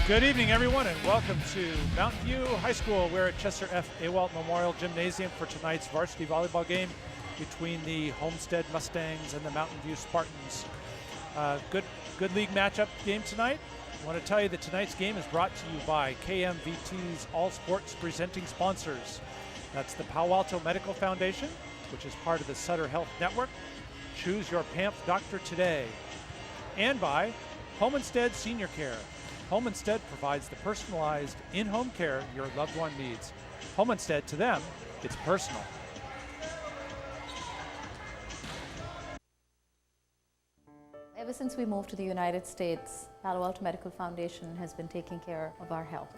Good evening, everyone, and welcome to Mountain View High School. We're at Chester F. Awalt Memorial Gymnasium for tonight's varsity volleyball game between the Homestead Mustangs and the Mountain View Spartans. Good league matchup game tonight. I want to tell you that tonight's game is brought to you by KMVT's All Sports presenting sponsors. That's the Palo Alto Medical Foundation, which is part of the Sutter Health Network. Choose your PAMF doctor today. And by Homestead Senior Care. Homestead provides the personalized in-home care your loved one needs. Homestead, to them, it's personal. Ever since we moved to the United States, Palo Alto Medical Foundation has been taking care of our health.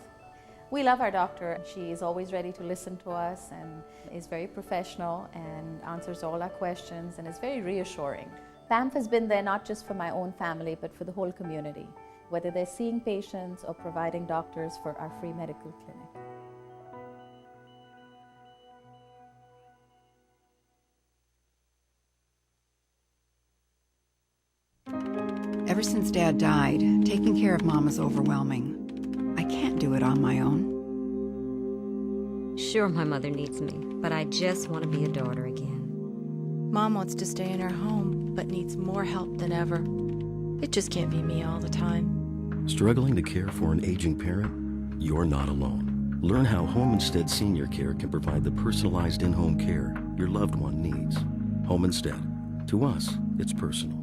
We love our doctor. She is always ready to listen to us and is very professional and answers all our questions and is very reassuring. PAMF has been there not just for my own family, but for the whole community, whether they're seeing patients or providing doctors for our free medical clinic. Ever since Dad died, taking care of Mom is overwhelming. I can't do it on my own. Sure, my mother needs me, but I just want to be a daughter again. Mom wants to stay in her home, but needs more help than ever. It just can't be me all the time. Struggling to care for an aging parent? You're not alone. Learn how Homestead Senior Care can provide the personalized in-home care your loved one needs. Homestead. To us, it's personal.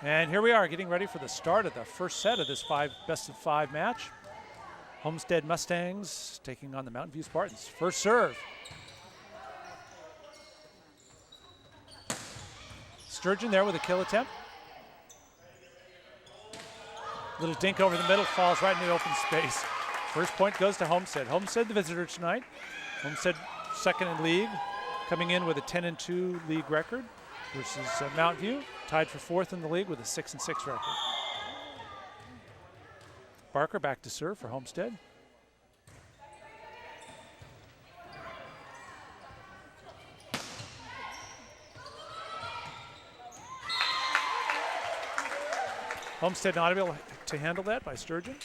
And here we are getting ready for the start of the first set of this best-of-5 match. Homestead Mustangs taking on the Mountain View Spartans. First serve. Sturgeon there with a kill attempt. Little dink over the middle, falls right in the open space. First point goes to Homestead. Homestead the visitor tonight. Homestead second in league, coming in with a 10-2 league record versus Mountain View, tied for fourth in the league with a 6-6 record. Barker back to serve for Homestead. Homestead not able to handle that by Sturgeon.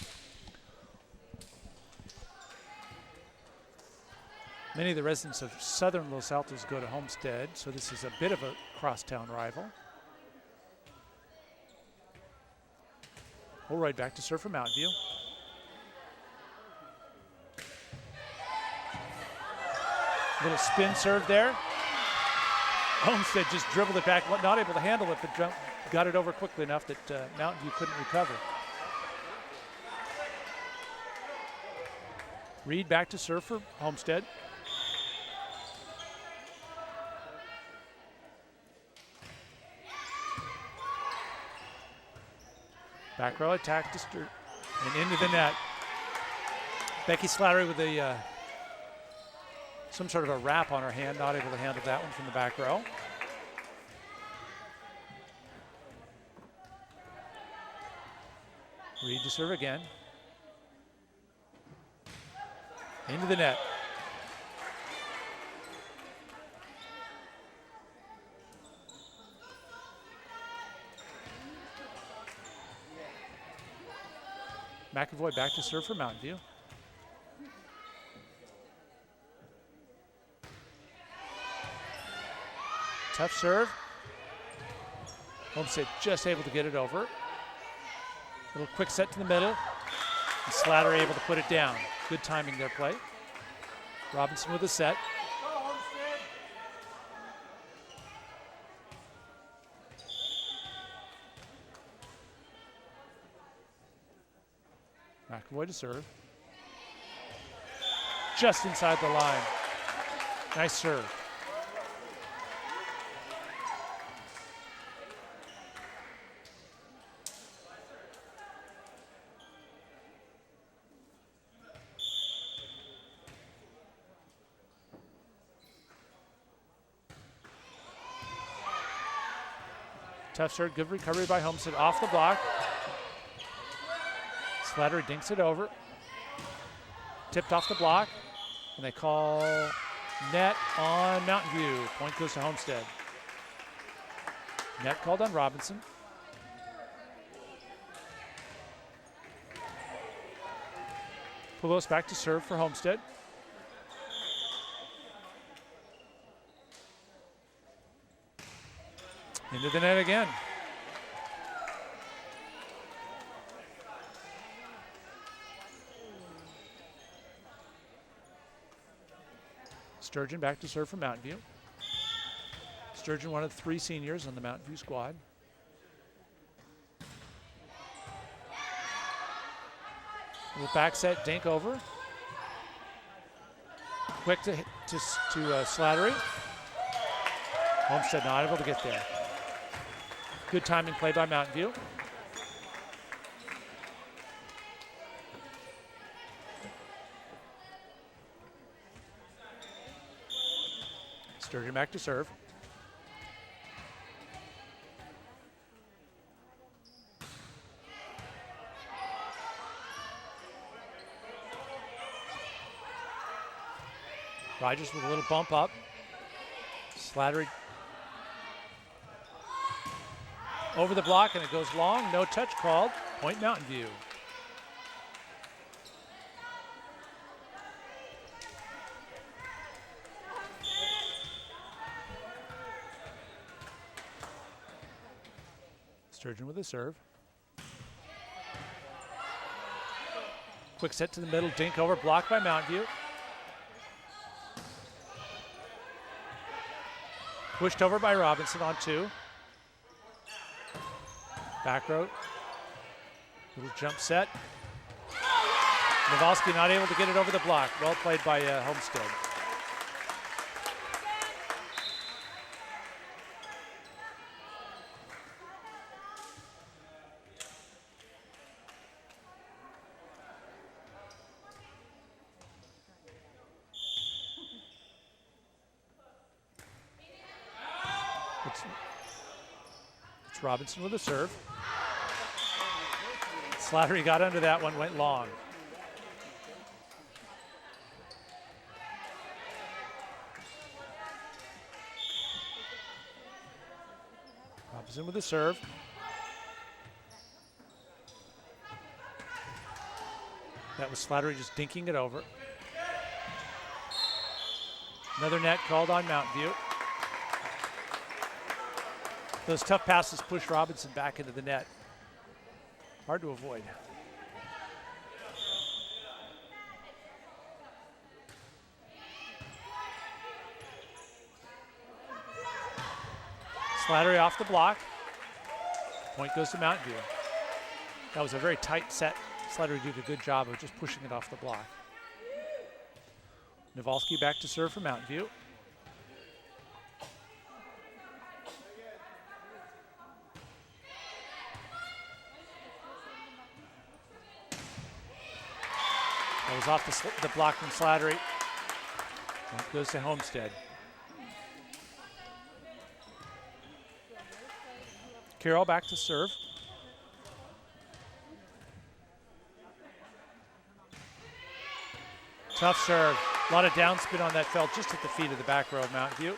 Many of the residents of southern Los Altos go to Homestead, so this is a bit of a crosstown rival. Holroyd back to serve for Mountain View. Little spin serve there. Homestead just dribbled it back, not able to handle it, but got it over quickly enough that Mountain View couldn't recover. Reed back to serve for Homestead. Back row attack to and into the net. Becky Slattery with some sort of a wrap on her hand, not able to handle that one from the back row. Reed to serve again. Into the net. McAvoy back to serve for Mountain View. Tough serve. Homestead just able to get it over. Little quick set to the middle. And Slattery able to put it down. Good timing there, play. Robinson with a set. McAvoy to serve. Just inside the line. Nice serve. Tough serve, good recovery by Homestead off the block. Slattery dinks it over. Tipped off the block, and they call net on Mountain View. Point goes to Homestead. Net called on Robinson. Poulos back to serve for Homestead. Into the net again. Sturgeon back to serve for Mountain View. Sturgeon, one of the 3 seniors on the Mountain View squad. Little back set, dink over. Quick to Slattery. Homestead not able to get there. Good timing play by Mountain View. Sturgeon back to serve. Rogers with a little bump up. Slattery over the block, and it goes long. No touch called. Point Mountain View. Sturgeon with a serve. Quick set to the middle, dink over, blocked by Mountain View. Pushed over by Robinson on 2. Back row. Little jump set. Nawalski not able to get it over the block. Well played by Homestead. It's Robinson with a serve. Slattery got under that one, went long. Robinson with a serve. That was Slattery just dinking it over. Another net called on Mountain View. Those tough passes push Robinson back into the net. Hard to avoid. Slattery off the block. Point goes to Mountain View. That was a very tight set. Slattery did a good job of just pushing it off the block. Nawalski back to serve for Mountain View. That was off the block from Slattery. And it goes to Homestead. Carroll back to serve. Tough serve. A lot of downspin on that, fell just at the feet of the back row of Mountain View.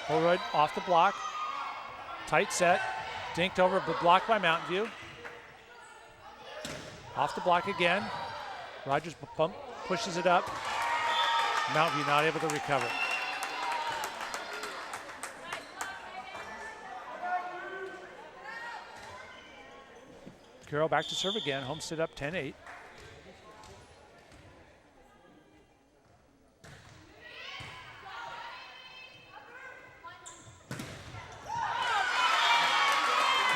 Holroyd off the block. Tight set. Dinked over, but blocked by Mountain View. Off the block again. Rogers pushes it up. Mountain View not able to recover. Carroll back to serve again. Homestead up 10-8.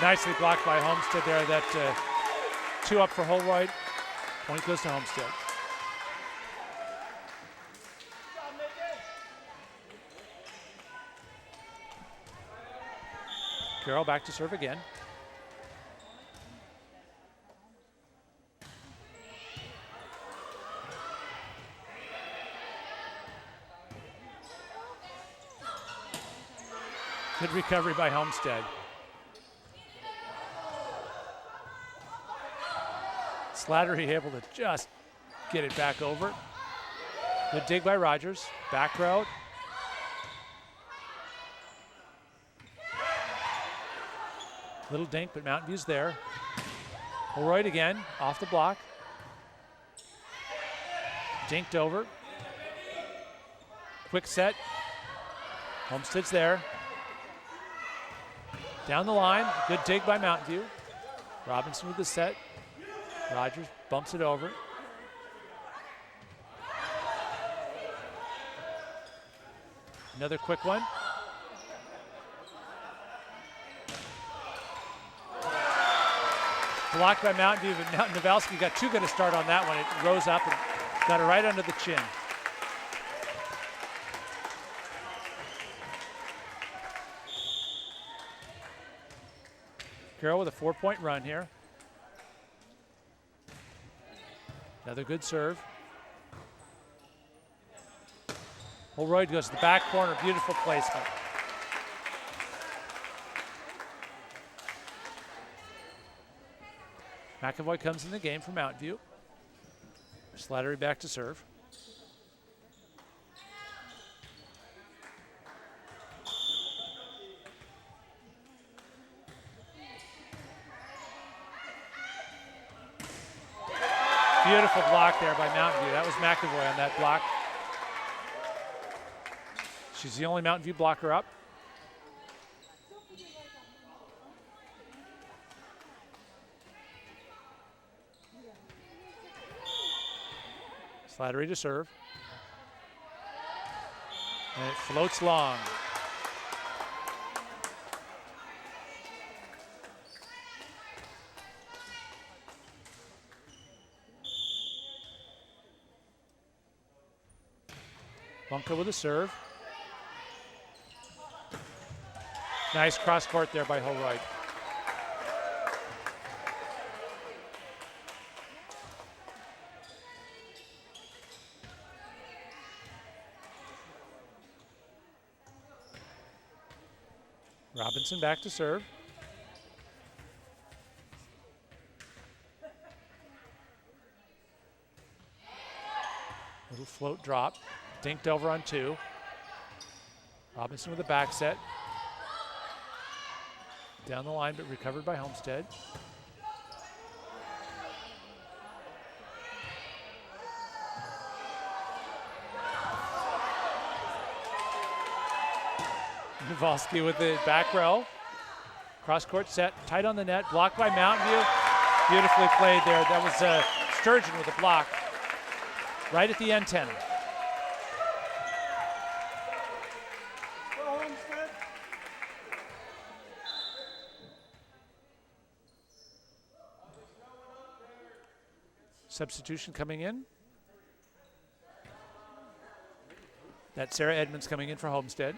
Nicely blocked by Homestead there. That 2 up for Holroyd. Point goes to Homestead. Carroll back to serve again. Good recovery by Homestead. Slattery able to just get it back over. Good dig by Rogers. Back row. Little dink, but Mountain View's there. Holroyd again, off the block. Dinked over. Quick set. Homestead's there. Down the line, good dig by Mountain View. Robinson with the set. Rogers bumps it over. Another quick one. Blocked by Mountain View, but Nowalski got too good a start on that one. It rose up and got it right under the chin. Carroll with a 4-point run here. Another good serve. Holroyd goes to the back corner, beautiful placement. McAvoy comes in the game for Mountain View. Slattery back to serve. Beautiful block there by Mountain View. That was McAvoy on that block. She's the only Mountain View blocker up. Slattery to serve. And it floats long. Bunker with a serve. Nice cross court there by Holroyd. Robinson back to serve. Little float drop. Dinked over on 2. Robinson with a back set. Down the line, but recovered by Homestead. Nowalski with the back row. Cross court set, tight on the net, blocked by Mountain View. Beautifully played there. That was Sturgeon with a block right at the antenna. Substitution coming in. That's Sarah Edmonds coming in for Homestead.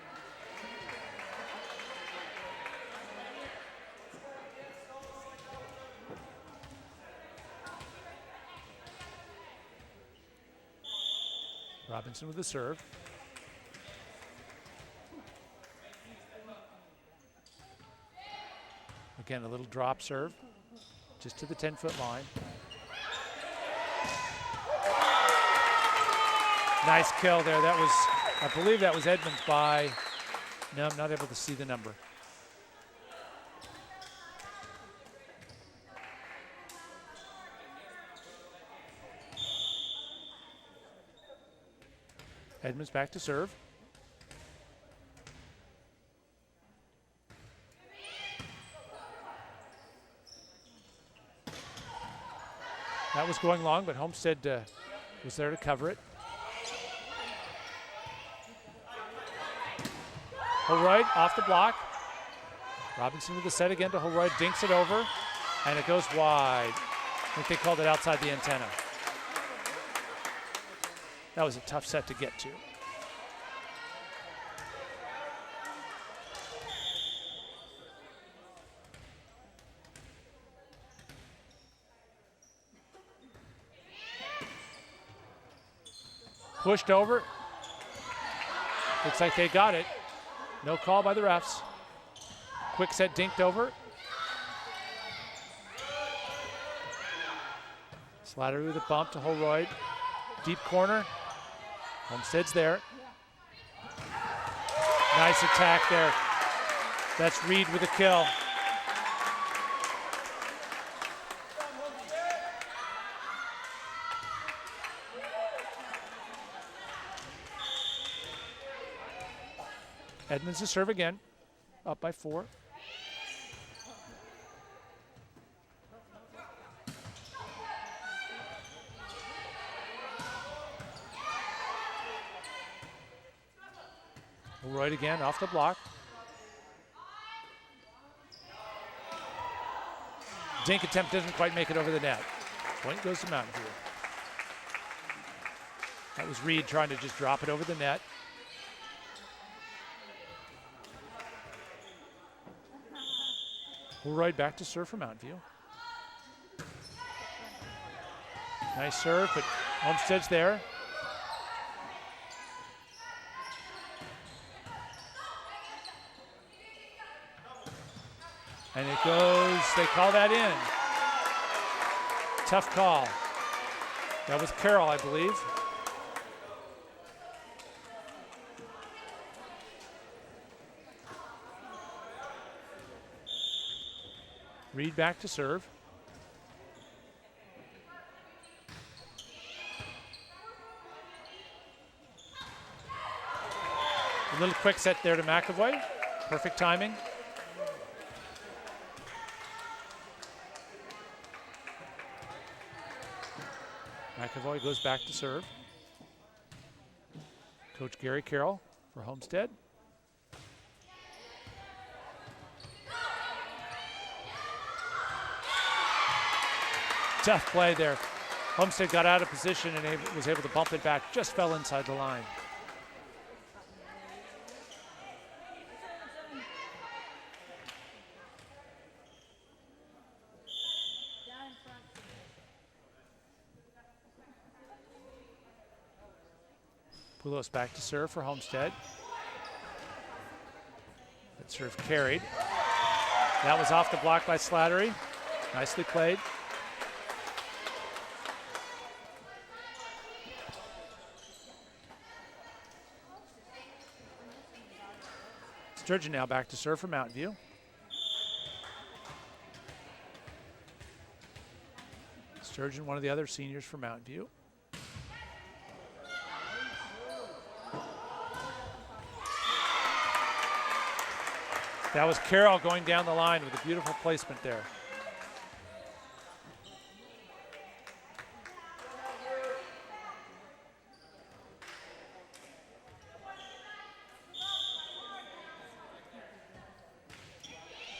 Robinson with the serve. Again, a little drop serve, just to the 10-foot line. Nice kill there. That was, I believe that was Edmonds by, no, I'm not able to see the number. Edmonds back to serve. That was going long, but Homestead was there to cover it. Holroyd off the block. Robinson with the set again to Holroyd, dinks it over, and it goes wide. I think they called it outside the antenna. That was a tough set to get to. Pushed over. Looks like they got it. No call by the refs. Quick set dinked over. Slattery with a bump to Holroyd. Deep corner. Homestead's there. Nice attack there. That's Reed with a kill. Edmonds to serve again, up by 4. Right again, off the block. Dink attempt doesn't quite make it over the net. Point goes to Mountain View. That was Reed trying to just drop it over the net. Right back to serve for Mountain View. Nice serve, but Homestead's there. And it goes, they call that in. Tough call. That was Carroll, I believe. Reed back to serve. A little quick set there to McAvoy. Perfect timing. McAvoy goes back to serve. Coach Gary Carroll for Homestead. Tough play there. Homestead got out of position and was able to bump it back. Just fell inside the line. Poulos back to serve for Homestead. That serve carried. That was off the block by Slattery. Nicely played. Sturgeon now back to serve for Mountain View. Sturgeon, one of the other seniors for Mountain View. That was Carroll going down the line with a beautiful placement there.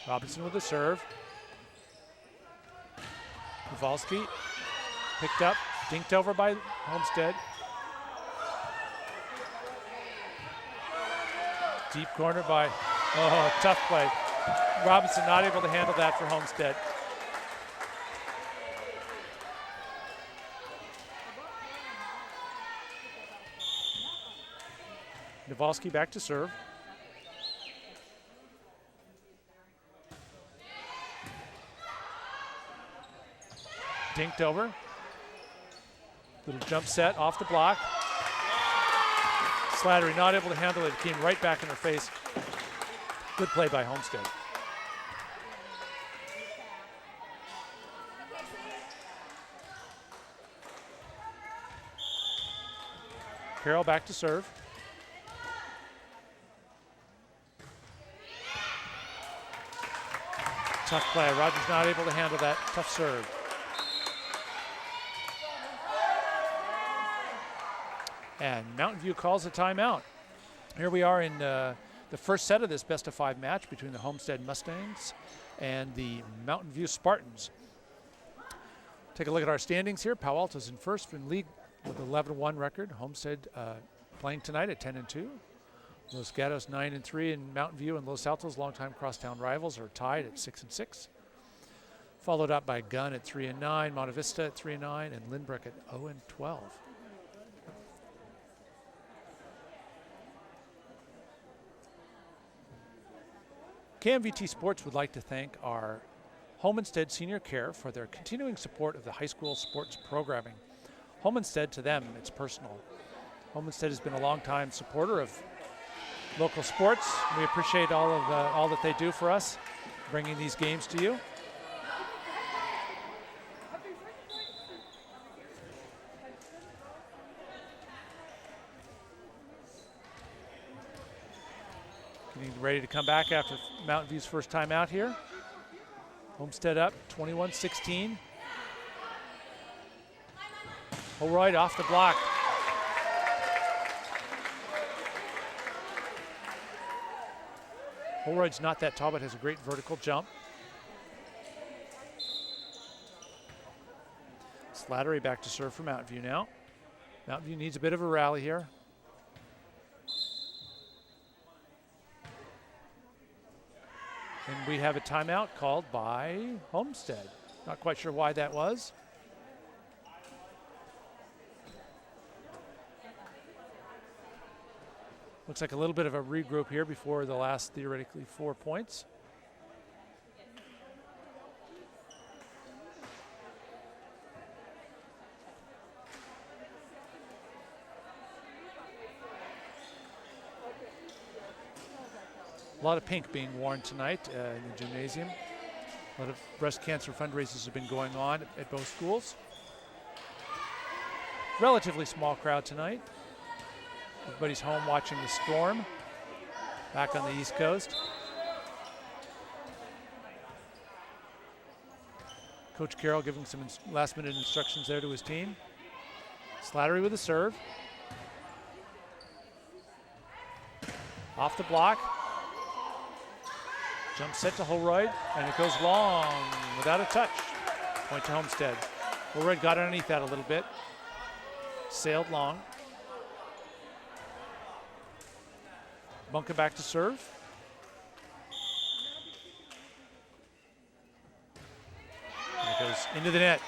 Robinson with a serve. Kowalski picked up, dinked over by Homestead. Deep corner by, oh, tough play. Robinson not able to handle that for Homestead. Kowalski back to serve. Dinked over. Little jump set off the block. Slattery not able to handle it. It came right back in her face. Good play by Homestead. Carroll back to serve. Tough play. Rogers not able to handle that. Tough serve. And Mountain View calls a timeout. Here we are in the first set of this best-of-5 match between the Homestead Mustangs and the Mountain View Spartans. Take a look at our standings here. Palo Alto's in first in league with an 11-1 record. Homestead playing tonight at 10-2. Los Gatos 9-3, and Mountain View and Los Altos, longtime crosstown rivals, are tied at 6-6. Followed up by Gunn at 3-9, Monte Vista at 3-9, and Lindbrook at 0-12. KMVT Sports would like to thank our Homestead Senior Care for their continuing support of the high school sports programming. Homestead, to them, it's personal. Homestead has been a long-time supporter of local sports. We appreciate all that they do for us, bringing these games to you. Getting ready to come back after Mountain View's first time out here. Homestead up 21-16. Holroyd off the block. Holroyd's not that tall, but has a great vertical jump. Slattery back to serve for Mountain View now. Mountain View needs a bit of a rally here. And we have a timeout called by Homestead. Not quite sure why that was. Looks like a little bit of a regroup here before the last theoretically 4 points. A lot of pink being worn tonight in the gymnasium. A lot of breast cancer fundraisers have been going on at both schools. Relatively small crowd tonight. Everybody's home watching the Storm back on the East Coast. Coach Carroll giving some last-minute instructions there to his team. Slattery with a serve. Off the block. Jump set to Holroyd, and it goes long without a touch. Point to Homestead. Holroyd got underneath that a little bit. Sailed long. Bunker back to serve. And it goes into the net.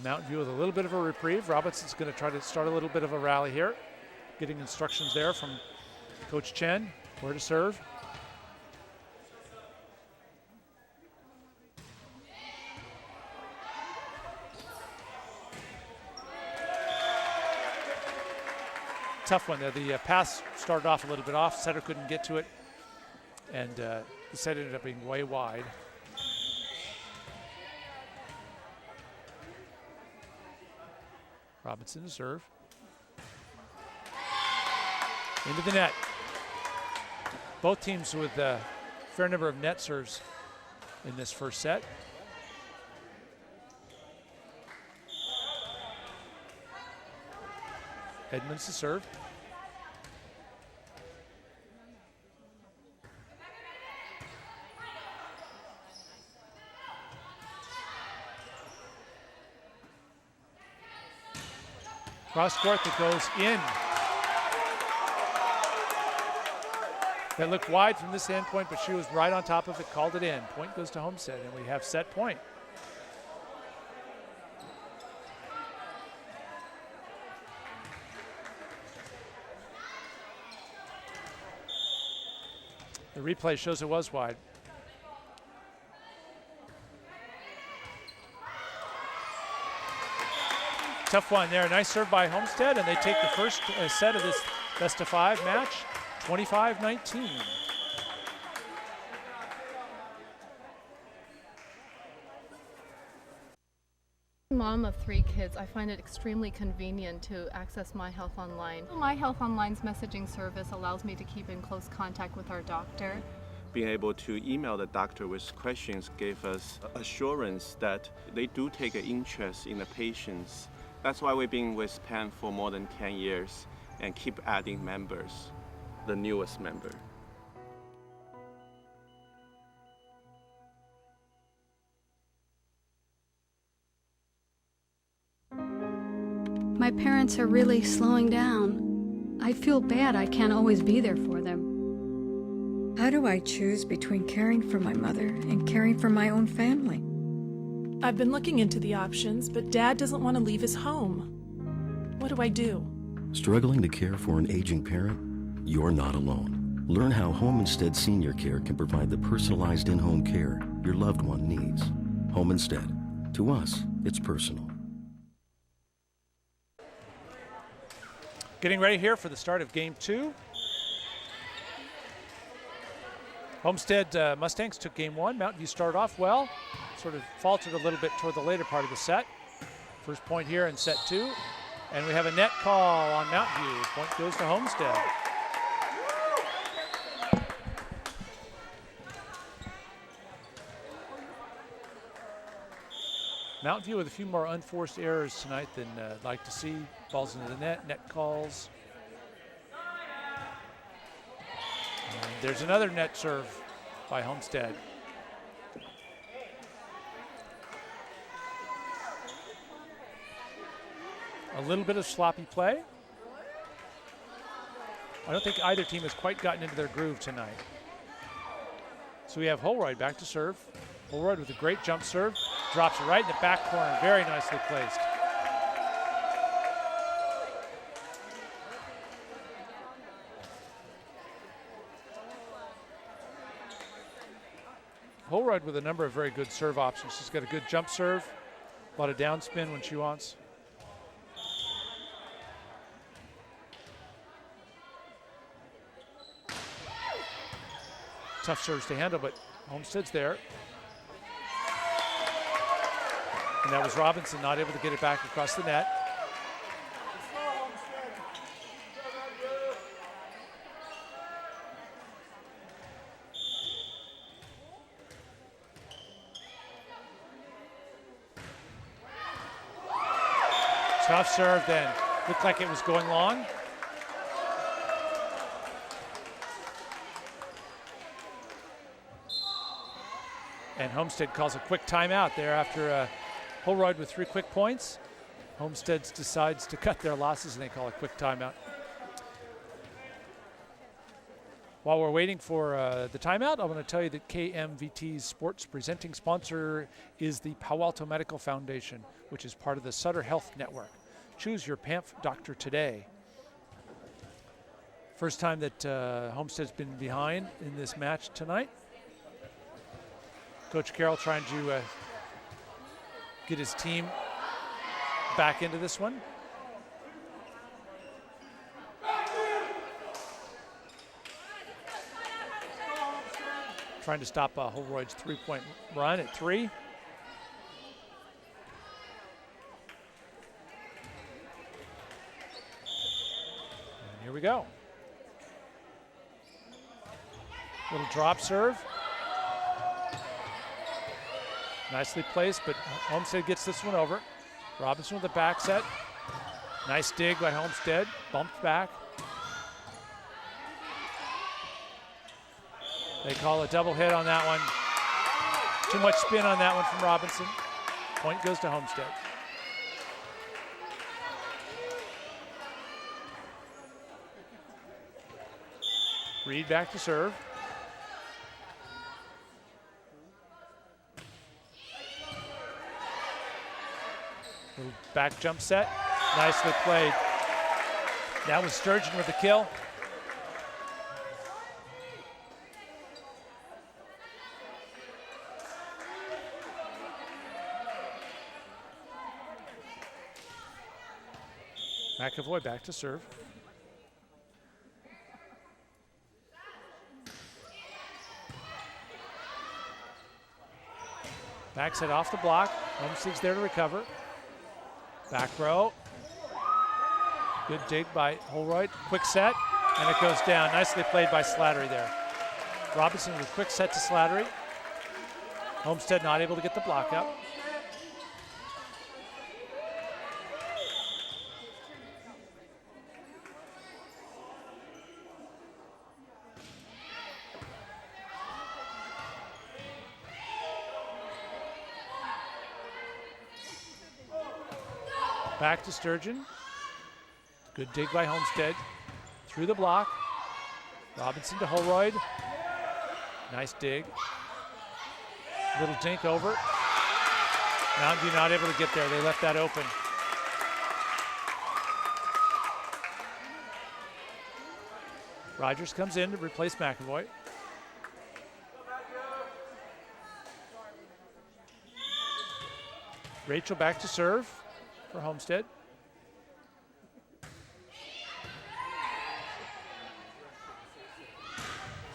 Mountain View with a little bit of a reprieve. Robinson's going to try to start a little bit of a rally here. Getting instructions there from Coach Chen, where to serve. Tough one there. The pass started off a little bit off. Setter couldn't get to it, and the set ended up being way wide. Robinson to serve. Into the net. Both teams with a fair number of net serves in this first set. Edmonds to serve. Cross court that goes in. That looked wide from this standpoint, but she was right on top of it, called it in. Point goes to Homestead, and we have set point. The replay shows it was wide. Tough one there. Nice serve by Homestead, and they take the first set of this best-of-5 match, 25-19. Mom of 3 kids, I find it extremely convenient to access My Health Online. My Health Online's messaging service allows me to keep in close contact with our doctor. Being able to email the doctor with questions gave us assurance that they do take an interest in the patients. That's why we've been with PEN for more than 10 years and keep adding members, the newest member. My parents are really slowing down. I feel bad I can't always be there for them. How do I choose between caring for my mother and caring for my own family? I've been looking into the options, but Dad doesn't want to leave his home. What do I do? Struggling to care for an aging parent? You're not alone. Learn how Homestead Senior Care can provide the personalized in-home care your loved one needs. Homestead. To us, it's personal. Getting ready here for the start of game 2. Homestead Mustangs took game 1. Mountain View started off well, sort of faltered a little bit toward the later part of the set. First point here in set 2. And we have a net call on Mountain View. Point goes to Homestead. Mountain View with a few more unforced errors tonight than I'd like to see. Balls into the net calls. And there's another net serve by Homestead. A little bit of sloppy play. I don't think either team has quite gotten into their groove tonight. So we have Holroyd back to serve. Holroyd with a great jump serve. Drops it right in the back corner, very nicely placed. Holroyd with a number of very good serve options. She's got a good jump serve, a lot of downspin when she wants. Tough serves to handle, but Homestead's there. And that was Robinson not able to get it back across the net. Tough serve then. Looked like it was going long. And Homestead calls a quick timeout there after Holroyd with 3 quick points. Homestead decides to cut their losses and they call a quick timeout. While we're waiting for the timeout, I want to tell you that KMVT's sports presenting sponsor is the Palo Alto Medical Foundation, which is part of the Sutter Health Network. Choose your PAMF doctor today. First time that Homestead's been behind in this match tonight. Coach Carroll trying to get his team back into this one. Trying to stop Holroyd's 3-point run at 3. And here we go. Little drop serve. Nicely placed, but Homestead gets this one over. Robinson with the back set. Nice dig by Homestead. Bumped back. They call a double hit on that one. Too much spin on that one from Robinson. Point goes to Homestead. Reed back to serve. Little back jump set, nicely played. That was Sturgeon with the kill. McAvoy back to serve. Back set off the block. Homestead's there to recover. Back row. Good dig by Holroyd. Quick set, and it goes down. Nicely played by Slattery there. Robinson with a quick set to Slattery. Homestead not able to get the block up. Back to Sturgeon. Good dig by Homestead. Through the block. Robinson to Holroyd. Nice dig. Little dink over. Mountain View not able to get there. They left that open. Rogers comes in to replace McAvoy. Rachel back to serve for Homestead.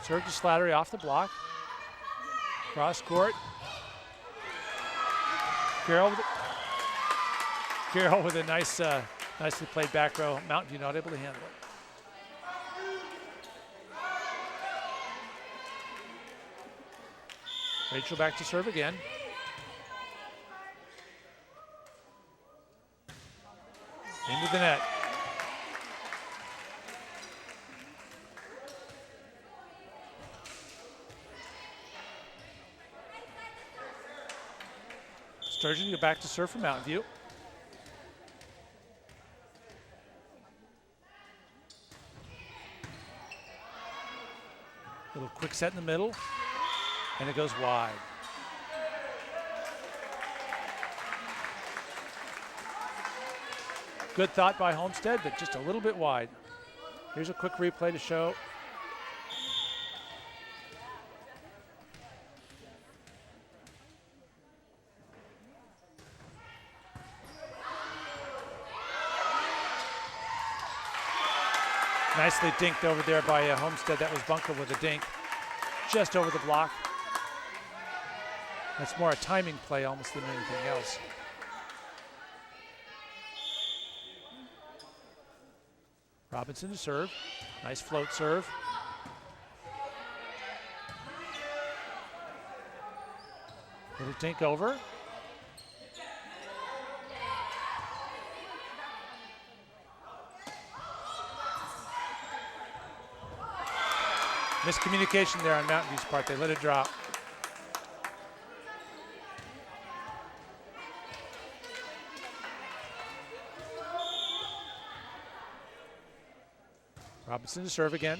Serve to Slattery off the block. Cross court. Carroll with a nicely played back row. Mountain View not able to handle it. Rachel back to serve again. Into the net. Sturgeon go back to serve for Mountain View. Little quick set in the middle, and it goes wide. Good thought by Homestead, but just a little bit wide. Here's a quick replay to show. Nicely dinked over there by Homestead. That was Bunker with a dink, just over the block. That's more a timing play almost than anything else. Robinson to serve. Nice float serve. Little dink over. Miscommunication there on Mountain View's part. They let it drop. Robinson to serve again.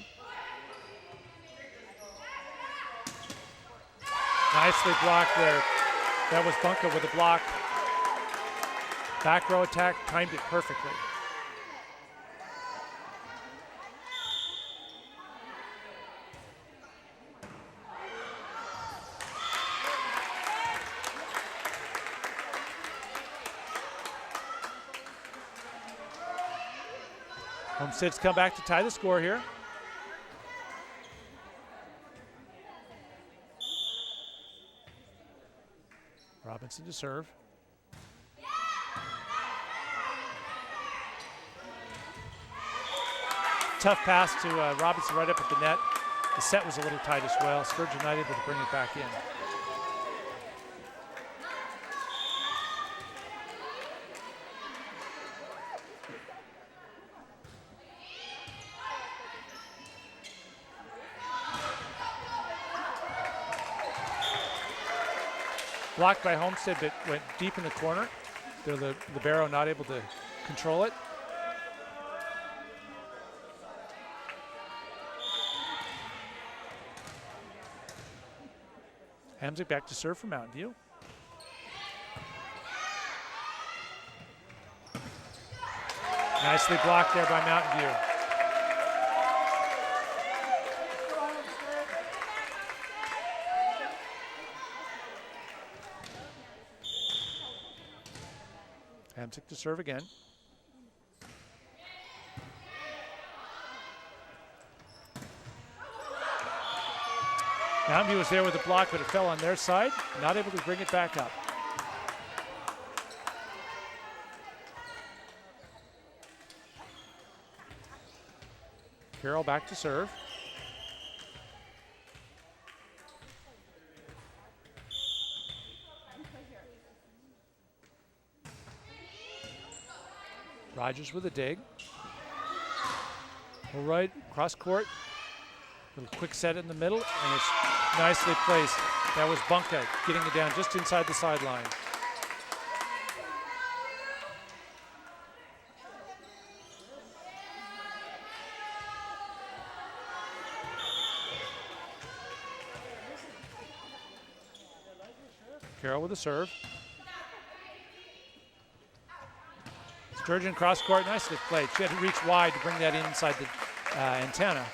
Nicely blocked there. That was Bunker with a block. Back row attack, timed it perfectly. Homestead's come back to tie the score here. Robinson to serve. Tough pass to Robinson right up at the net. The set was a little tight as well. Sturgeon not able to bring it back in. Blocked by Homestead, but went deep in the corner. The libero not able to control it. Hamzik back to serve for Mountain View. Nicely blocked there by Mountain View. Hamzik to serve again. Mountain View was there with the block, but it fell on their side. Not able to bring it back up. Carroll back to serve. Rogers with a dig. All right, cross court. Little quick set in the middle, and it's nicely placed. That was Bunka getting it down just inside the sideline. Carroll with a serve. Sturgeon cross court, nicely played. She had to reach wide to bring that inside the antenna.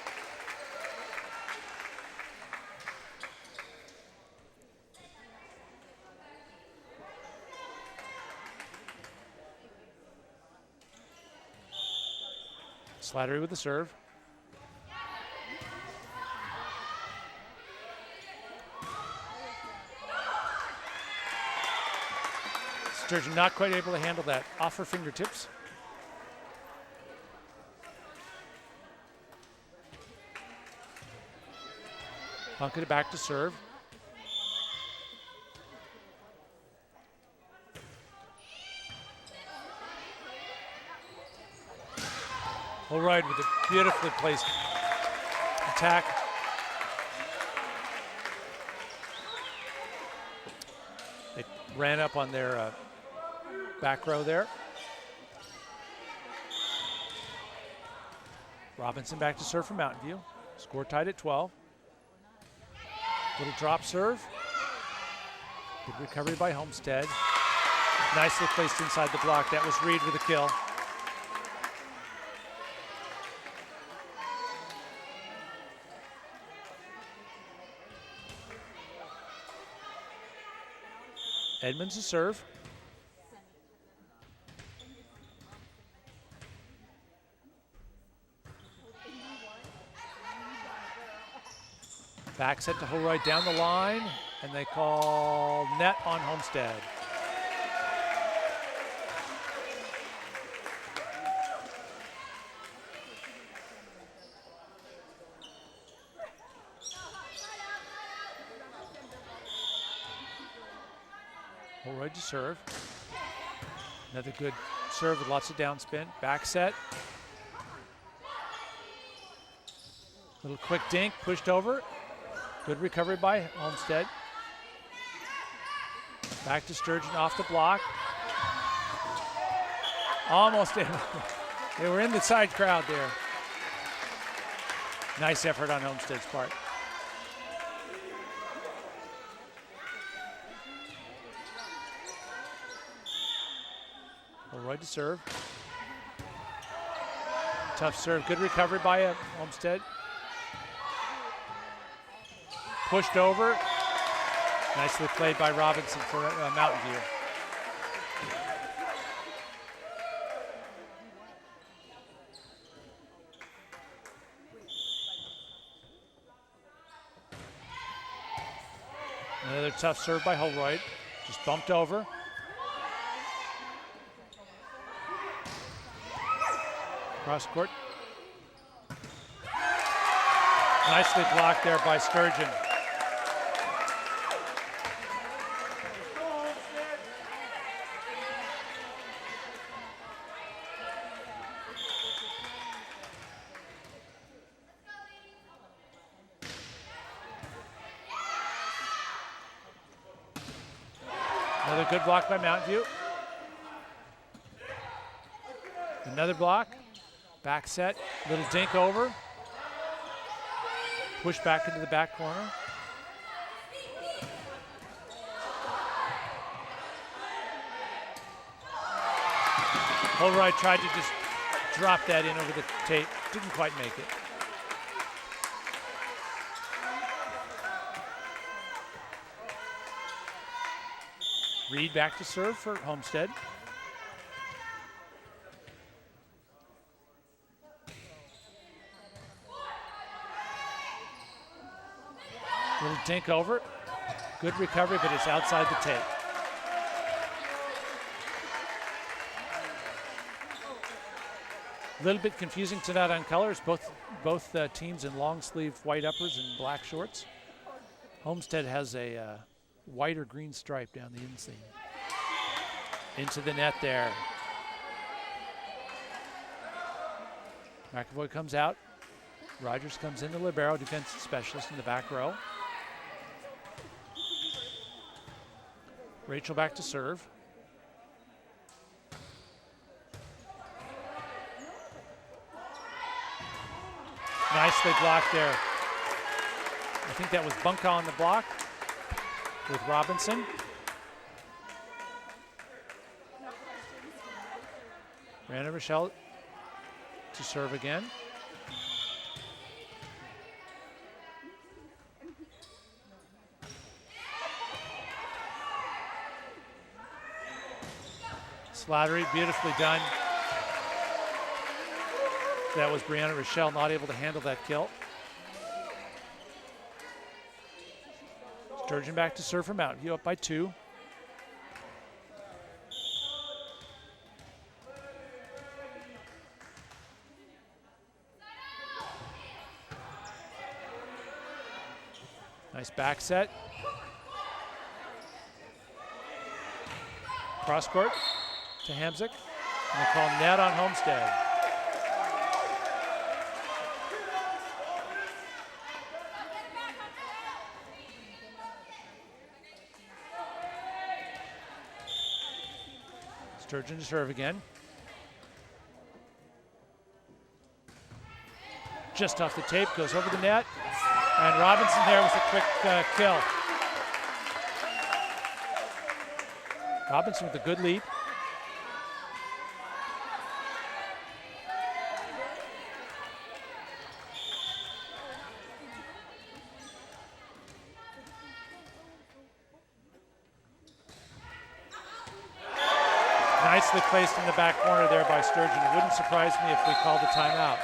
Slattery with the serve. Sturgeon not quite able to handle that. Off her fingertips. Punket it back to serve. Holroyd with a beautifully placed attack. They ran up on their back row there. Robinson back to serve from Mountain View. Score tied at 12. Little drop serve. Good recovery by Homestead. Nicely placed inside the block. That was Reed with a kill. Edmonds to serve. Back set to Holroyd down the line, and they call net on Homestead. Holroyd to serve. Another good serve with lots of downspin. Back set. Little quick dink, pushed over. Good recovery by Homestead. Back to Sturgeon off the block. Almost in. They were in the side crowd there. Nice effort on Homestead's part. Holroyd to serve. Tough serve. Good recovery by Homestead. Pushed over. Nicely played by Robinson for Mountain View. Another tough serve by Holroyd. Just bumped over. Cross court. Nicely blocked there by Sturgeon. Another good block by Mountain View. Another block. Back set. Little dink over. Push back into the back corner. Holroyd tried to just drop that in over the tape. Didn't quite make it. Reed back to serve for Homestead. Little dink over. Good recovery, but it's outside the tape. A little bit confusing tonight on colors. Both teams in long sleeve white uppers and black shorts. Homestead has a white or green stripe down the inseam. Into the net there. McAvoy comes out. Rogers comes in, the libero, defensive specialist in the back row. Rachel back to serve. Nicely blocked there. I think that was Bunka on the block with Robinson. Rana Rochelle to serve again. Slattery, beautifully done. That was Brianna Rochelle not able to handle that kill. Sturgeon back to serve for Mountain View, up by 2. Nice back set. Cross court to Hamzik. And they call net on Homestead. Sturgeon to serve again. Just off the tape, goes over the net. And Robinson there with a quick kill. Robinson with a good lead. Nicely placed in the back corner there by Sturgeon. It wouldn't surprise me if we called the timeout.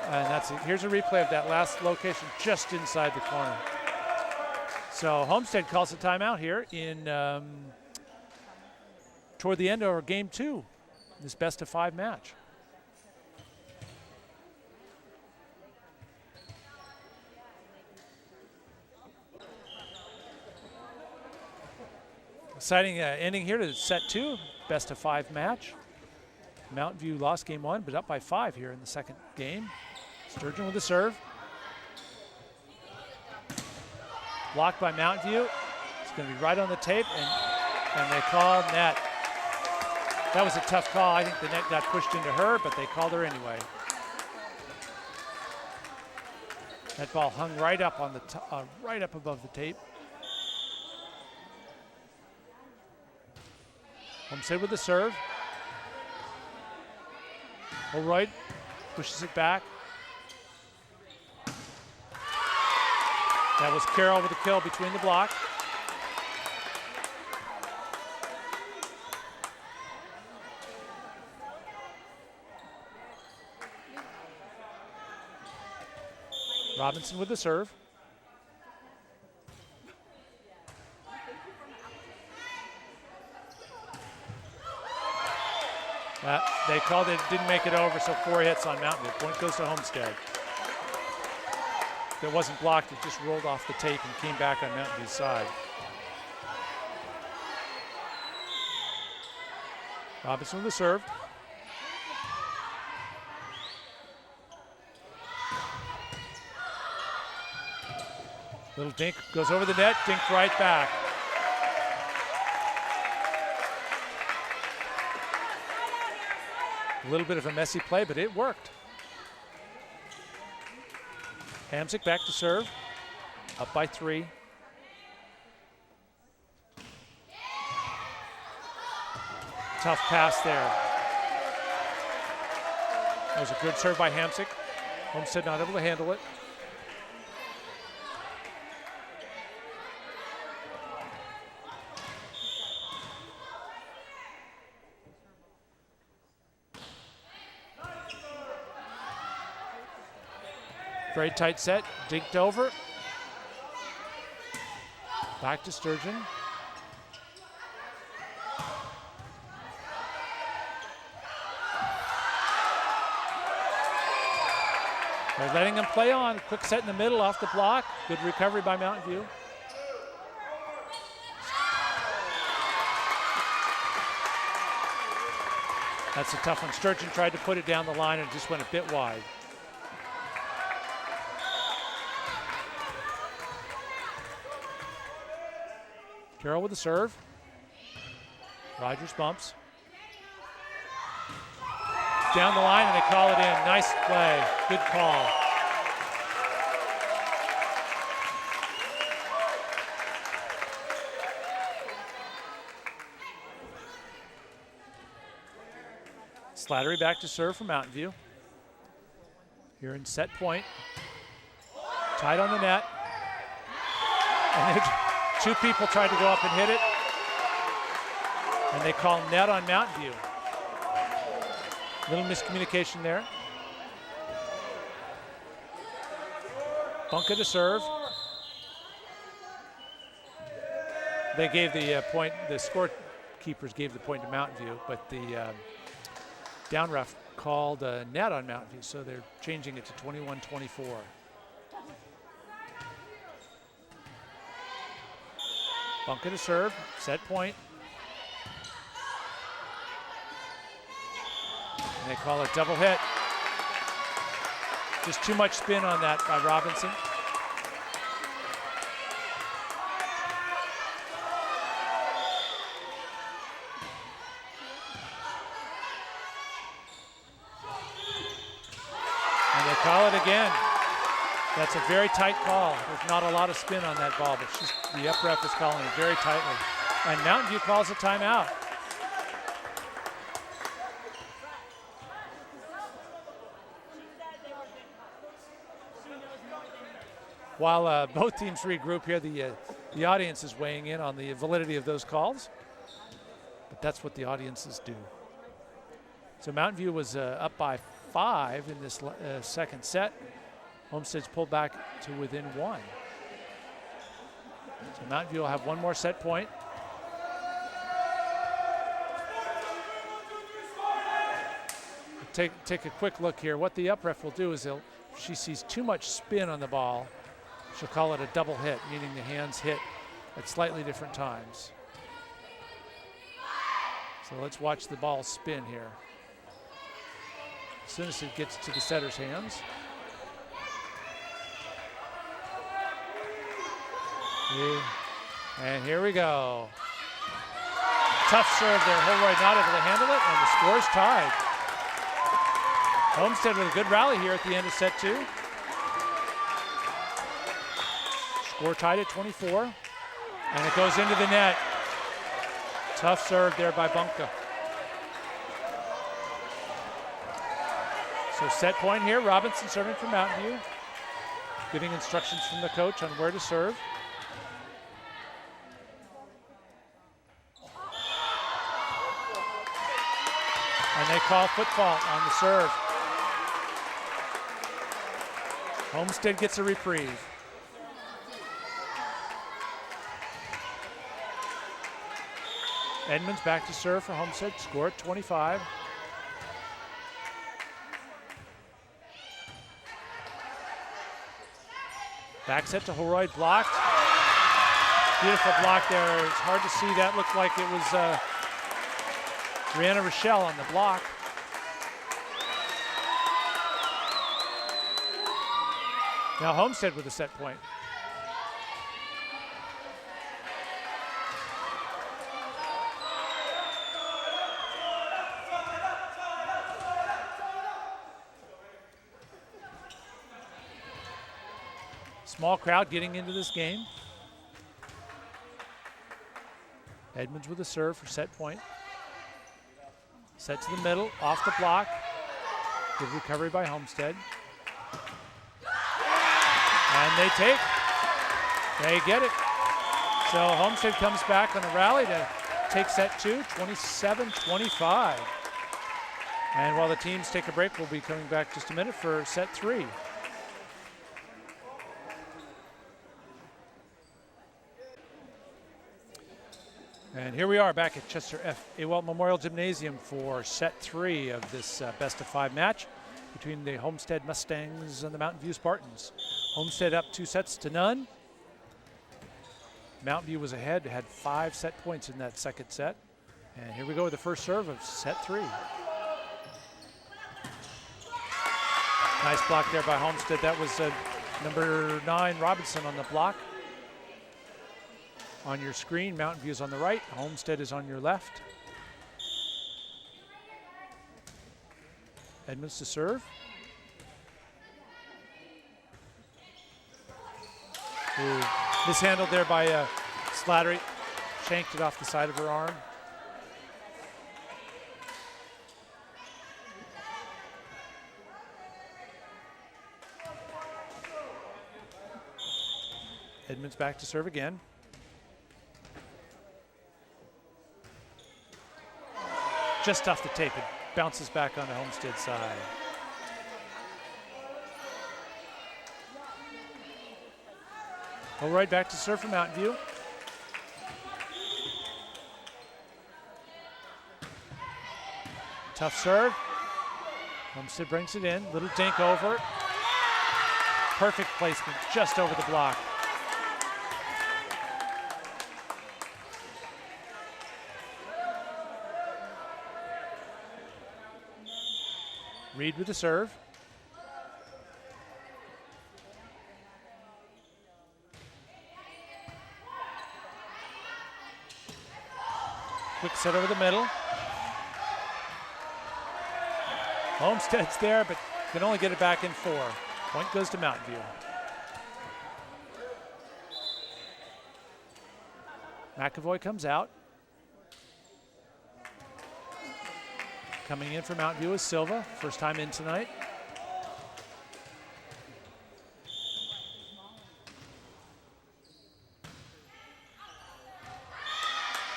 And that's it. Here's a replay of that last location just inside the corner. So Homestead calls a timeout here in toward the end of game 2, this best of 5 match. Exciting ending here to set 2, best of 5 match. Mountain View lost game 1, but up by 5 here in the second game. Sturgeon with the serve. Blocked by Mountain View. It's going to be right on the tape, and they call net. That was a tough call. I think the net got pushed into her, but they called her anyway. That ball hung right up on the right up above the tape. Homestead with the serve. Holroyd pushes it back. That was Carroll with a kill between the block. Robinson with the serve. They called it, didn't make it over, so 4 hits on Mountain View. Point goes to Homestead. If it wasn't blocked, it just rolled off the tape and came back on Mountain View's side. Robinson with the serve. Little dink goes over the net, dinked right back. A little bit of a messy play, but it worked. Hamzik back to serve, up by 3. Tough pass there. That was a good serve by Hamzik. Homestead not able to handle it. Very tight set, dinked over. Back to Sturgeon. They're letting them play on. Quick set in the middle off the block. Good recovery by Mountain View. That's a tough one. Sturgeon tried to put it down the line and just went a bit wide. Carroll with the serve. Rogers bumps. Down the line and they call it in. Nice play. Good call. Slattery back to serve for Mountain View. Here in set point. Tight on the net. And 2 people tried to go up and hit it. And they call net on Mountain View. Little miscommunication there. Bunka to serve. They gave the point, the scorekeepers gave the point to Mountain View, but the down ref called a net on Mountain View, so they're changing it to 21-24. Bunka to serve, set point. And they call it double hit. Just too much spin on that by Robinson. And they call it again. That's a very tight call. There's not a lot of spin on that ball, but the up ref is calling it very tightly. And Mountain View calls a timeout. While both teams regroup here, the audience is weighing in on the validity of those calls. But that's what the audiences do. So Mountain View was up by 5 in this second set. Homestead's pulled back to within 1. So Mountain View will have one more set point. Take a quick look here. What the up ref will do is if she sees too much spin on the ball, she'll call it a double hit, meaning the hands hit at slightly different times. So let's watch the ball spin here. As soon as it gets to the setter's hands. And here we go. Tough serve there. Holroyd not able to handle it, and the score's tied. Homestead with a good rally here at the end of set 2. Score tied at 24, and it goes into the net. Tough serve there by Bunka. So set point here, Robinson serving for Mountain View. Getting instructions from the coach on where to serve. And they call foot fault on the serve. Homestead gets a reprieve. Edmonds back to serve for Homestead, score at 25. Back set to Holroyd, blocked. Beautiful block there. It's hard to see. That looked like it was Brianna Rochelle on the block. Now Homestead with a set point. Small crowd getting into this game. Edmonds with a serve for set point. Set to the middle, off the block. Good recovery by Homestead. And they get it. So Homestead comes back on a rally to take set 2, 27-25. And while the teams take a break, we'll be coming back just a minute for set 3. And here we are back at Chester F. Awalt Memorial Gymnasium for set 3 of this best of 5 match between the Homestead Mustangs and the Mountain View Spartans. Homestead up 2-0. Mountain View was ahead, had 5 set points in that second set. And here we go with the first serve of set 3. Nice block there by Homestead. That was number 9, Robinson, on the block. On your screen, Mountain View is on the right, Homestead is on your left. Edmonds to serve. Ooh, mishandled there by Slattery. Shanked it off the side of her arm. Edmonds back to serve again. Just tough to take. It bounces back on the Homestead side. Go right back to serve for Mountain View. Tough serve. Homestead brings it in. Little dink over. Perfect placement just over the block. Reed with the serve. Quick set over the middle. Homestead's there, but can only get it back in 4. Point goes to Mountain View. McAvoy comes out. Coming in for Mountain View is Silva, first time in tonight.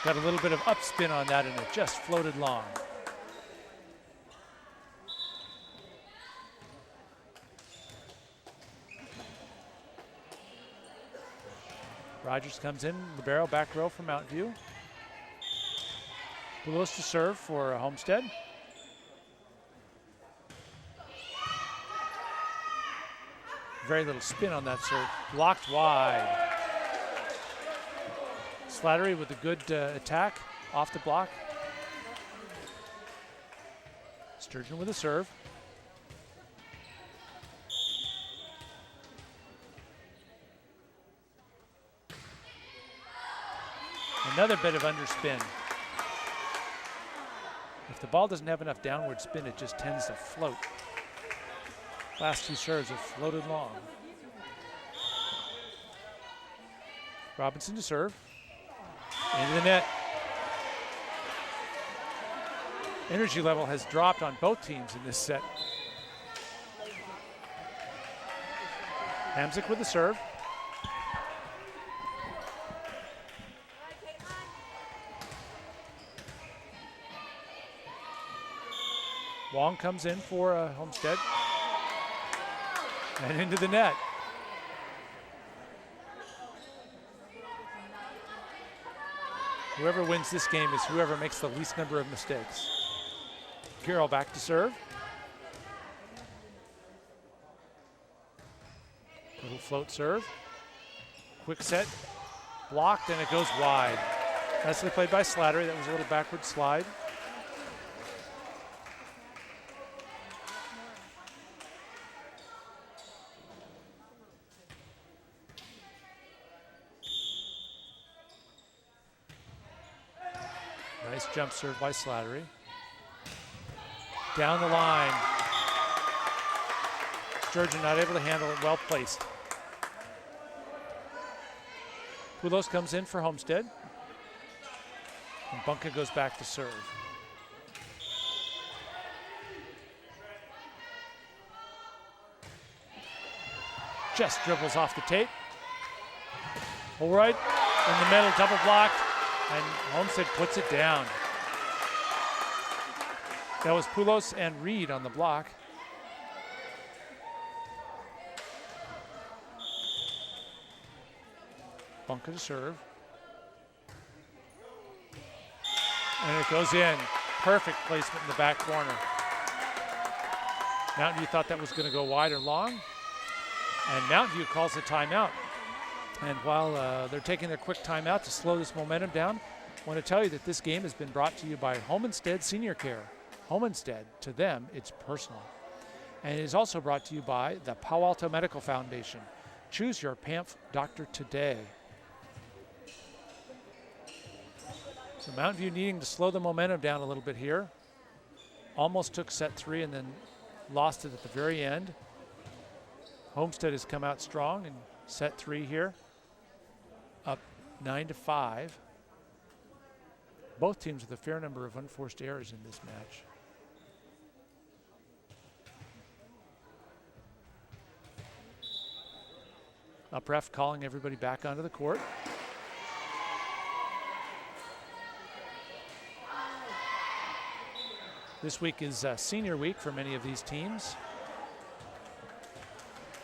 Got a little bit of upspin on that and it just floated long. Rogers comes in, libero, back row for Mountain View. Poulos to serve for Homestead. Very little spin on that serve. Blocked wide. Slattery with a good attack off the block. Sturgeon with a serve. Another bit of underspin. If the ball doesn't have enough downward spin, it just tends to float. Last 2 serves have floated long. Robinson to serve. Into the net. Energy level has dropped on both teams in this set. Hamzik with the serve. Wong comes in for Homestead. And into the net. Whoever wins this game is whoever makes the least number of mistakes. Carroll back to serve. Little float serve. Quick set. Blocked and it goes wide. Nicely played by Slattery. That was a little backward slide. Nice jump serve by Slattery. Down the line. Sturgeon not able to handle it, well placed. Poulos comes in for Homestead. And Bunka goes back to serve. Just dribbles off the tape. All right, in the middle, double blocked. And Homestead puts it down. That was Poulos and Reed on the block. Bunker to serve. And it goes in. Perfect placement in the back corner. Mountain View thought that was going to go wide or long. And Mountain View calls a timeout. And while they're taking their quick timeout to slow this momentum down, I want to tell you that this game has been brought to you by Homestead Senior Care. Homestead, to them, it's personal. And it is also brought to you by the Palo Alto Medical Foundation. Choose your PAMF doctor today. So Mountain View needing to slow the momentum down a little bit here. Almost took set 3 and then lost it at the very end. Homestead has come out strong in set 3 here. Up 9-5. Both teams with a fair number of unforced errors in this match. Up ref calling everybody back onto the court. This week is senior week for many of these teams.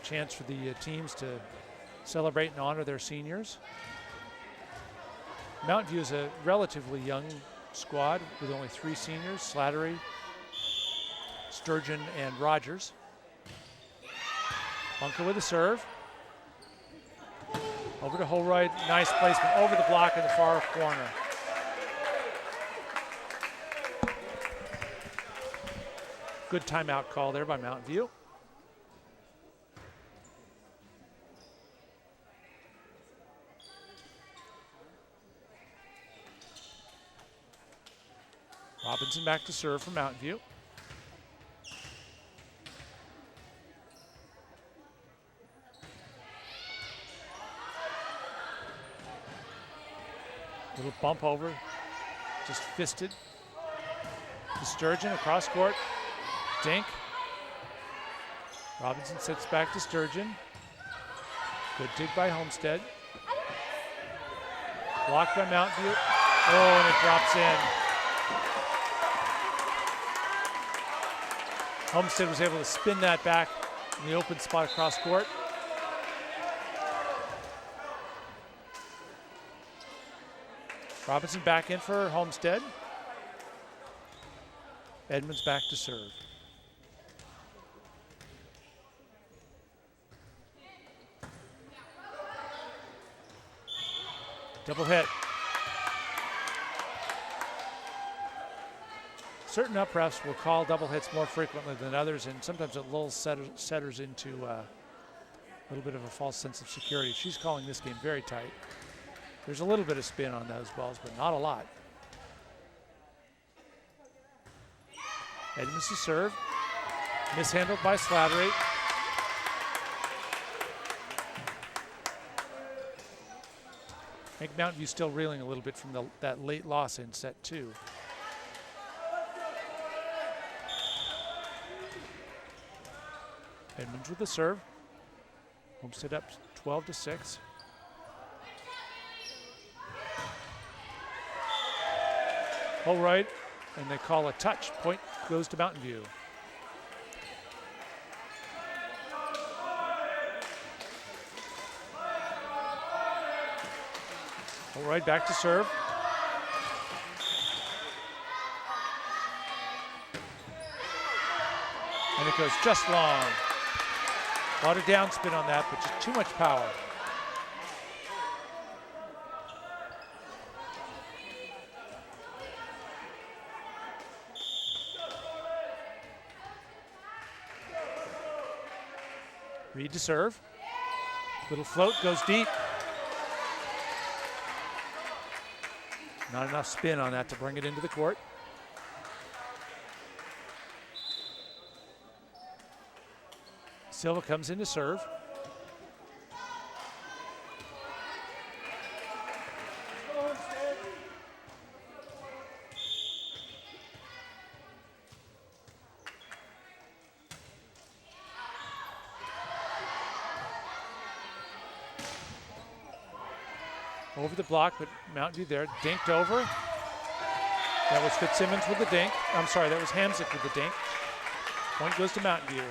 Chance for the teams to celebrate and honor their seniors. Mountain View is a relatively young squad with only 3 seniors, Slattery, Sturgeon, and Rogers. Bunker with a serve. Over to Holroyd, nice placement over the block in the far corner. Good timeout call there by Mountain View. Robinson back to serve for Mountain View. Little bump over, just fisted. To Sturgeon across court. Dink. Robinson sits back to Sturgeon. Good dig by Homestead. Blocked by Mountain View. Oh, and it drops in. Homestead was able to spin that back in the open spot across court. Robinson back in for Homestead. Edmonds back to serve. Double hit. Certain up refs will call double hits more frequently than others, and sometimes it lulls setters into a little bit of a false sense of security. She's calling this game very tight. There's a little bit of spin on those balls, but not a lot. Edmonds to serve. Mishandled by Slattery. I think Mountain View still reeling a little bit from that late loss in set 2. Edmonds with the serve. Homestead up 12-6. Holroyd, and they call a touch. Point goes to Mountain View. Holroyd back to serve. And it goes just long. A lot of downspin on that, but just too much power. Reed to serve. Little float goes deep. Not enough spin on that to bring it into the court. Silva comes in to serve. Over the block, but Mountain View there, dinked over. That was Fitzsimmons with the dink. I'm sorry, that was Hamzik with the dink. Point goes to Mountain View.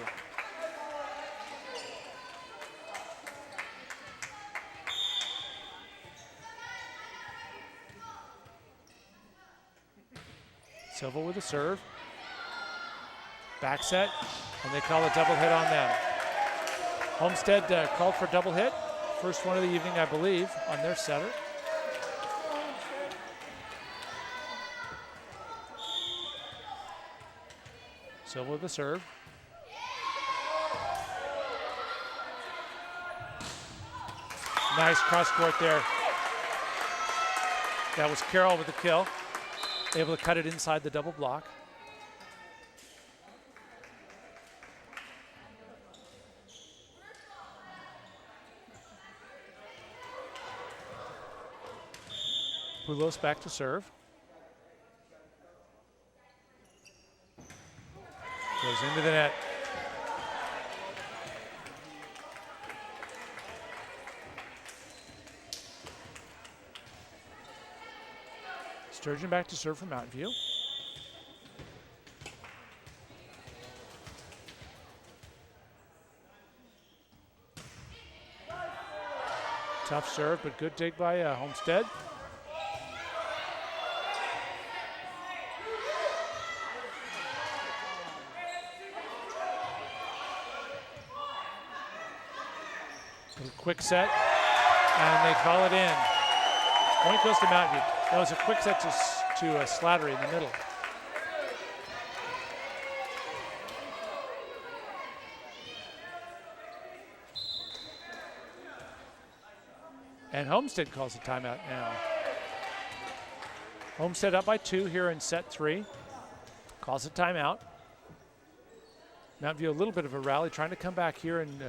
Silva with a serve. Back set, and they call a double hit on them. Homestead called for double hit. First one of the evening, I believe, on their setter. Silva with the serve. Nice cross court there. That was Carroll with the kill. Able to cut it inside the double block. Poulos back to serve. Goes into the net. Sturgeon back to serve for Mountain View. Tough serve, but good dig by Homestead. Quick set, and they call it in. Point goes to Mountain View. That was a quick set to Slattery in the middle. And Homestead calls a timeout now. Homestead up by 2 here in set 3. Calls a timeout. Mountain View a little bit of a rally, trying to come back here, and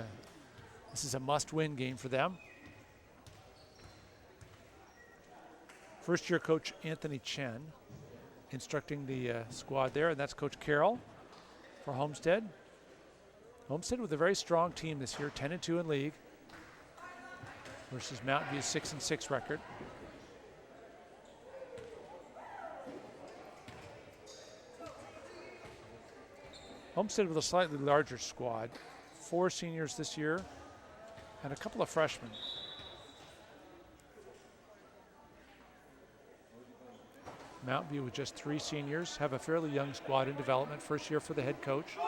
this is a must-win game for them. First-year coach Anthony Chen instructing the squad there, and that's Coach Carroll for Homestead. Homestead with a very strong team this year, 10-2 in league versus Mountain View's 6-6 record. Homestead with a slightly larger squad, 4 seniors this year and a couple of freshmen. Mountain View with just 3 seniors, have a fairly young squad in development, first year for the head coach.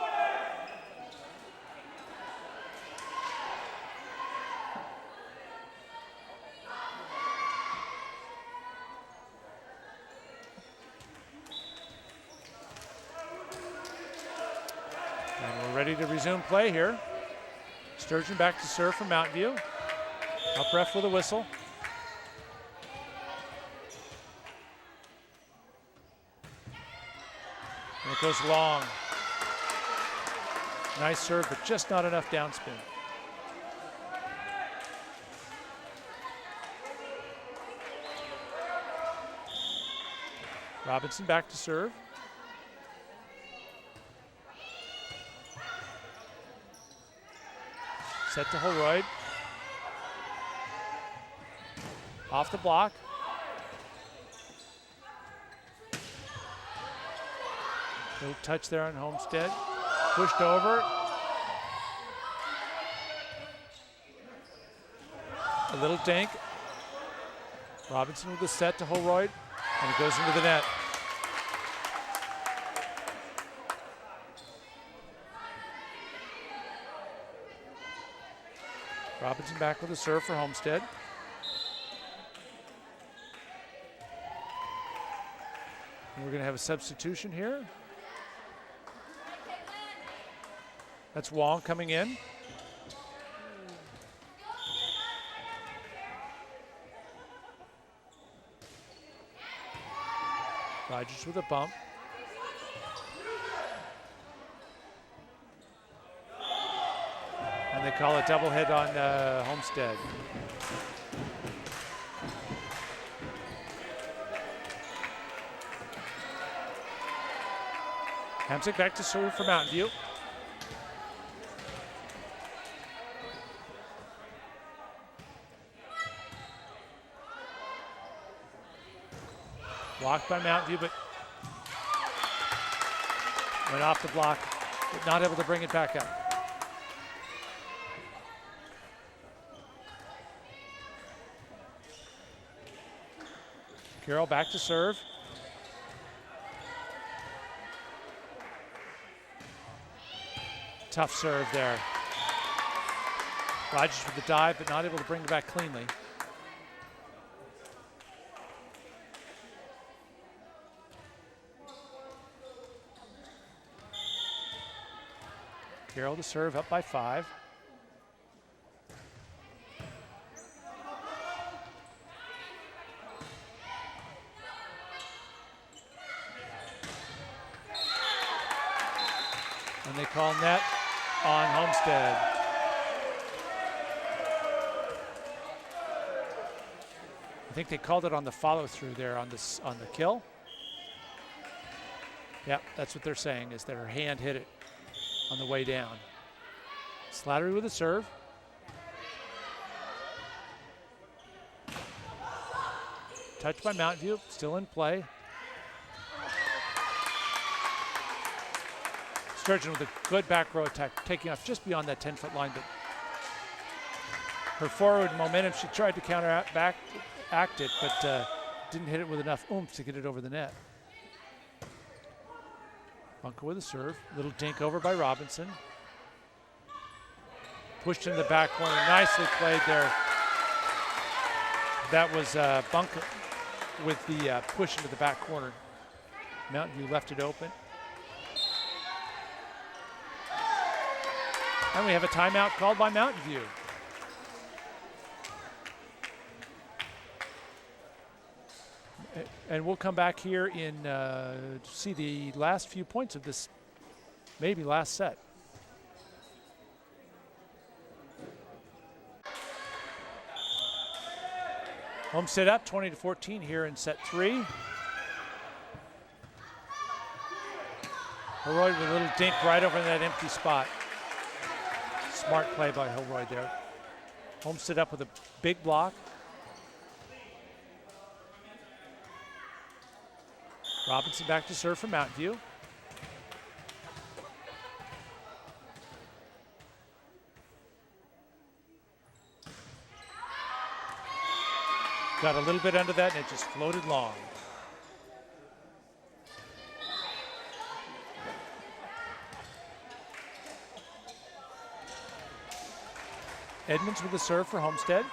And we're ready to resume play here. Sturgeon back to serve from Mountain View. Up ref with a whistle. And it goes long. Nice serve, but just not enough downspin. Robinson back to serve. Set to Holroyd. Off the block. No touch there on Homestead. Pushed over. A little dink. Robinson with the set to Holroyd, and it goes into the net. Robinson back with a serve for Homestead. And we're going to have a substitution here. That's Wong coming in. Rogers with a bump. And they call a double hit on Homestead. Hamsick back to serve for Mountain View. Blocked by Mountain View, but went off the block, but not able to bring it back up. Carroll back to serve. Tough serve there. Rogers with the dive, but not able to bring it back cleanly. Carroll to serve, up by 5. And they call net on Homestead. I think they called it on the follow through there on the kill. Yep, that's what they're saying, is that her hand hit it on the way down. Slattery with a serve. Touched by Mountain View, still in play. Sturgeon with a good back row attack, taking off just beyond that 10-foot line, but her forward momentum. She tried to act it, but didn't hit it with enough oomph to get it over the net. Bunker with a serve. Little dink over by Robinson. Pushed into the back corner. Nicely played there. That was Bunker with the push into the back corner. Mountain View left it open. And we have a timeout called by Mountain View. And we'll come back here in to see the last few points of this, maybe last set. Homestead up 20-14 here in set 3. Hilroyd with a little dink right over that empty spot. Smart play by Hilroyd there. Homestead up with a big block. Robinson back to serve for Mountain View. Got a little bit under that and it just floated long. Edmonds with the serve for Homestead.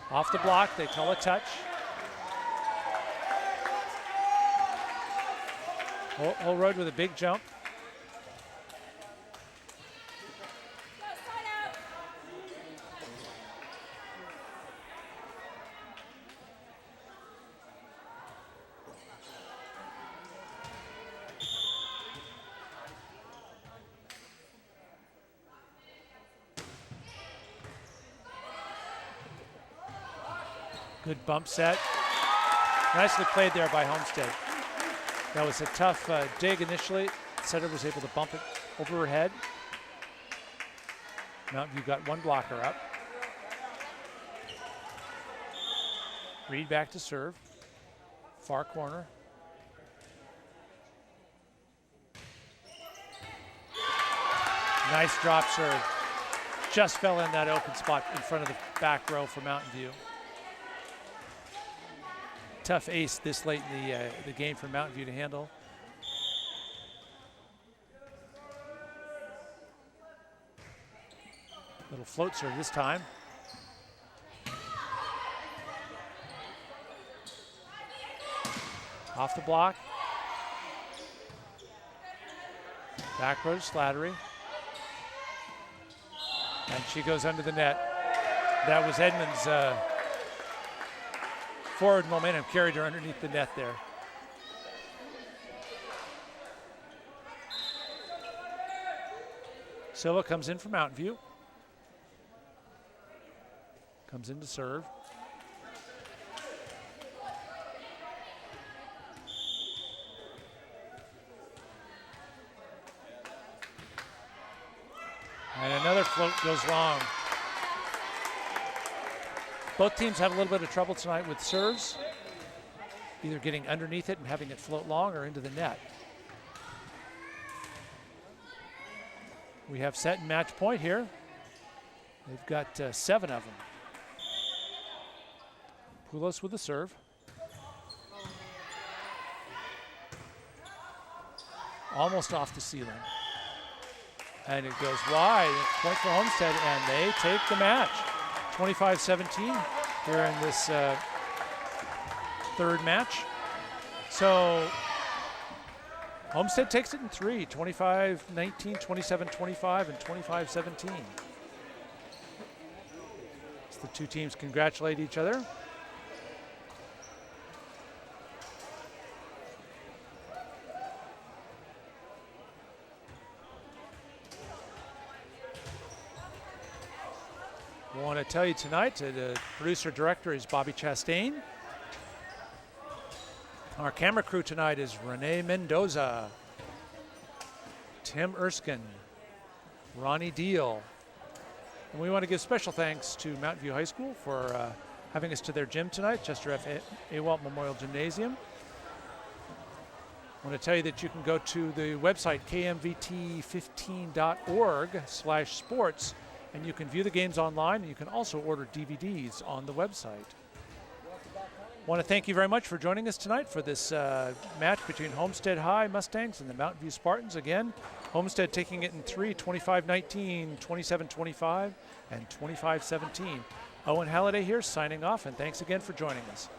Off the block, they call a touch. Hilroyd with a big jump. Good bump set. Nicely played there by Homestead. That was a tough dig initially. Setter was able to bump it over her head. Mountain View got one blocker up. Reed back to serve. Far corner. Nice drop serve. Just fell in that open spot in front of the back row for Mountain View. Tough ace this late in the game for Mountain View to handle. Little float serve this time. Off the block. Back row to Slattery. And she goes under the net. That was Edmonds' forward momentum carried her underneath the net there. Silva comes in for Mountain View. Comes in to serve. And another float goes long. Both teams have a little bit of trouble tonight with serves, either getting underneath it and having it float long or into the net. We have set and match point here. They've got 7 of them. Poulos with the serve. Almost off the ceiling. And it goes wide. Point for Homestead, and they take the match. 25-17 here in this third match. So Homestead takes it in 3, 25-19, 27-25, and 25-17. So the two teams congratulate each other. I want to tell you tonight, the producer-director is Bobby Chastain. Our camera crew tonight is Renee Mendoza, Tim Erskine, Ronnie Deal. And we want to give special thanks to Mountain View High School for having us to their gym tonight, Chester F. Awalt Memorial Gymnasium. I want to tell you that you can go to the website kmvt15.org/sports, and you can view the games online, and you can also order DVDs on the website. I want to thank you very much for joining us tonight for this match between Homestead High Mustangs and the Mountain View Spartans. Again, Homestead taking it in 3, 25-19, 27-25, and 25-17. Owen Halliday here signing off, and thanks again for joining us.